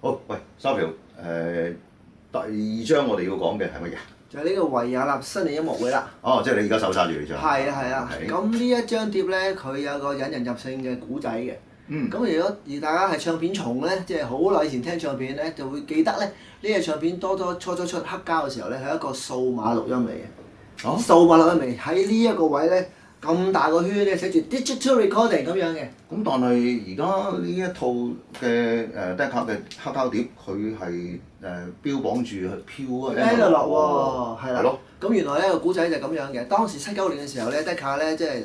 好，喂，Savio，第二張我哋要講嘅係乜嘢？就係呢個維也納新年音樂會啦。哦，即係你而家手揸住呢張。係啊係啊， OK 咁呢一張碟咧，佢有個引人入勝嘅古仔嘅。咁如果大家係唱片蟲咧，即係好耐以前聽唱片咧，就會記得咧，呢隻唱片初初出黑膠嘅時候咧，係一個數碼錄音嚟嘅。哦。數碼錄音嚟喺呢一個位咧，咁大個圈咧寫住 digital recording 咁樣嘅。咁但係而家呢一套嘅Decca 嘅黑膠碟，佢係標榜住係 pure analog 喎，係啦。係咯。咁原來咧個古仔就係咁樣嘅。當時79年嘅時候咧，Decca 咧即係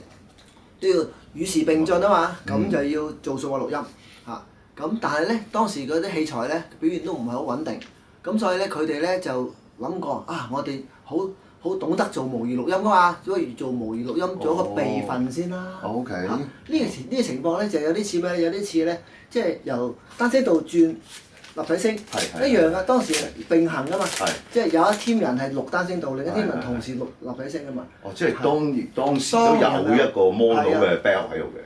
都要與時並進啊嘛，咁就要做數碼錄音嚇。咁但係咧當時嗰啲器材咧表現都唔係好穩定，咁所以咧佢哋咧就諗過啊，我哋好懂得做模擬錄音噶嘛，不如做模擬錄音做一個備份先啦。OK。呢個情況咧就有啲似咩咧？有啲似咧，即係由單聲道轉立體聲，一樣噶。當時並行噶嘛，即係有一 team 人係錄單聲道，另一 team 人同時錄立體聲噶嘛。哦，即係當時都有一個 model 嘅 bell 喺度嘅，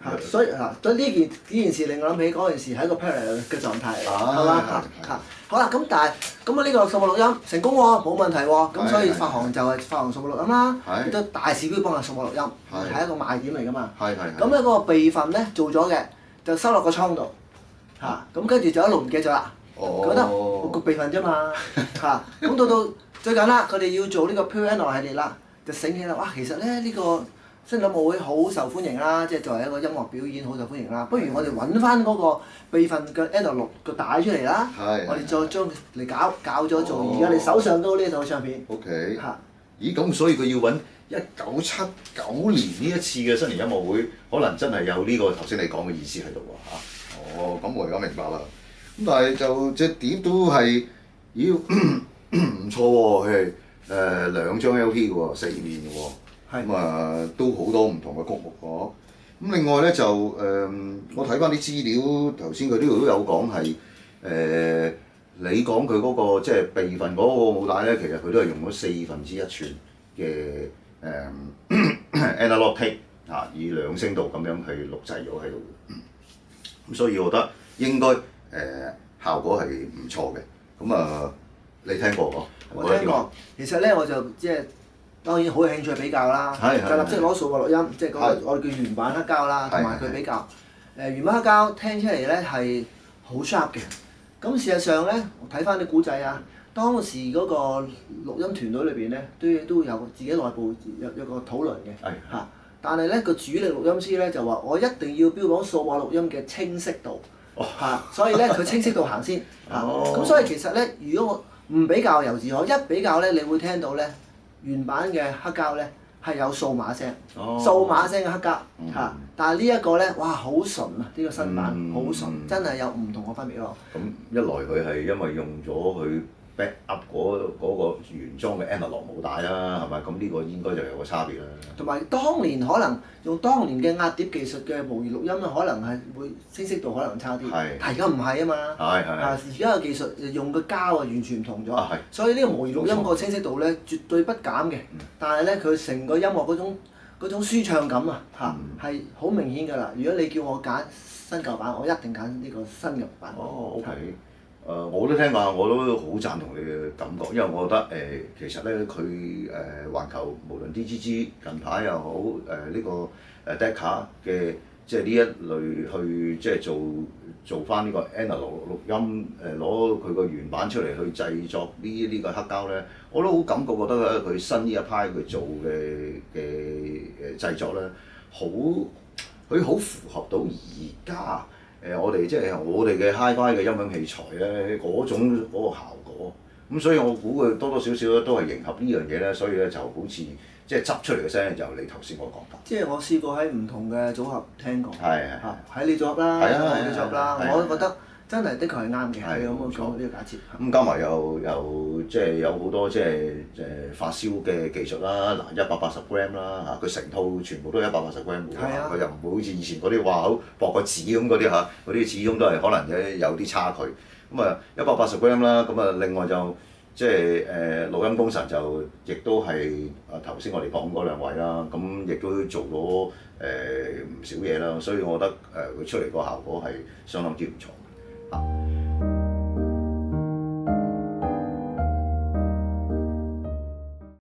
係啊。所以呢件事令我諗起嗰陣時係一個 parallel 嘅狀態嚟，係嘛？好啦，咁但係咁啊呢個數碼錄音成功喎，冇問題喎，咁所以發行就係發行數碼錄音啦，亦都大肆標榜係數碼錄音，係一個賣點嚟噶嘛。咁咧嗰個備份咧做咗嘅，就收落個倉度嚇，咁跟住就一路唔記得咗啦，覺得個備份啫嘛嚇，咁到最近啦，佢哋要做呢個 Pure Analog 系列啦，就醒起啦，哇，其實咧呢個新年音樂會好受歡迎啦，即係作為一個音樂表演好受歡迎啦。不如我哋揾翻嗰個備份嘅 analog 個帶出嚟啦，我哋再將嚟搞咗做而家你手上都呢套唱片。OK。咦，咁所以佢要揾1979年呢一次嘅新年音樂會，可能真係有呢個頭先你講嘅意思喺度喎嚇。哦，咁我而家明白啦。咁但係就隻碟都係，咦唔錯喎，係2張 LP 嘅喎，4面嘅喎。咁都好多唔同嘅曲目喎。咁另外咧就我睇翻啲資料，頭先佢呢度都有講係你講佢嗰個即係備份嗰個母帶咧，其實佢都係用咗1/4寸嘅analog tape 嚇，以2聲道咁樣去錄製咗喺度。咁所以我覺得應該效果係唔錯嘅。咁你聽過喎？我聽過。其實咧我就即係。當然好有興趣比較啦，就立即攞數碼錄音，即係我哋叫原版黑膠啦，同埋佢比較。原版黑膠聽出嚟咧係好 sharp 嘅。咁事實上咧，我睇翻啲古仔啊，當時嗰個錄音團隊裏邊咧，都有自己內部有個討論嘅嚇。但係咧個主力錄音師咧就話：我一定要標榜數碼錄音嘅清晰度嚇，所以咧佢清晰度行先嚇。咁所以其實咧，如果我唔比較由自可，一比較咧，你會聽到咧。原版嘅黑膠咧係有數碼聲，數碼聲嘅黑膠嚇，但係呢一個咧，哇好純啊！呢個新版好純，真係有唔同嘅分別咯。咁一來佢係因為用咗佢 back up 嗰個原裝嘅 analog 母帶啦，係咪？咁呢個應該就有個差別啦。同埋當年可能用當年嘅壓碟技術嘅模擬錄音咧，可能係會清晰度可能差啲。但係而家唔係啊嘛。而家嘅技術用嘅膠啊完全唔同咗。所以呢個模擬錄音個清晰度咧絕對不減嘅。但係咧佢成個音樂嗰種舒暢感啊嚇係好明顯㗎啦。如果你叫我揀新舊版，我一定揀呢個新嘅版。OK。我都聽過，我都好贊同你嘅感覺，因為我覺得其實咧佢環球無論 DGG 近排又好呢個Decca 嘅即係呢一類去即係做翻呢個 analog 錄音攞佢個原版出嚟去製作呢個黑膠咧，我都好感覺得咧佢新呢一派佢做嘅製作咧佢好符合到而家。我哋即係我哋嘅 Hi-Fi 嘅音響器材咧，嗰個效果，咁所以我估佢多多少少咧都係迎合呢樣嘢咧，所以咧就好似即係執出嚟嘅聲就你頭先個講法。即係我試過喺唔同嘅組合聽過，喺你組合啦，你組合啦，我都覺得真係的確係啱嘅，係咁講呢個假設。咁加埋又即係有好多即係發燒嘅技術啦，嗱180g啦嚇，佢成套全部都係180g嘅喎，佢又唔會好似以前嗰啲話好薄個紙咁嗰啲嚇，嗰啲始終都係可能有啲差距。咁啊180g啦，咁啊另外就即係錄音功臣就亦都係頭先我哋講嗰兩位啦，咁亦都做咗唔少嘢啦，所以我覺得佢出嚟個效果係相當之唔錯。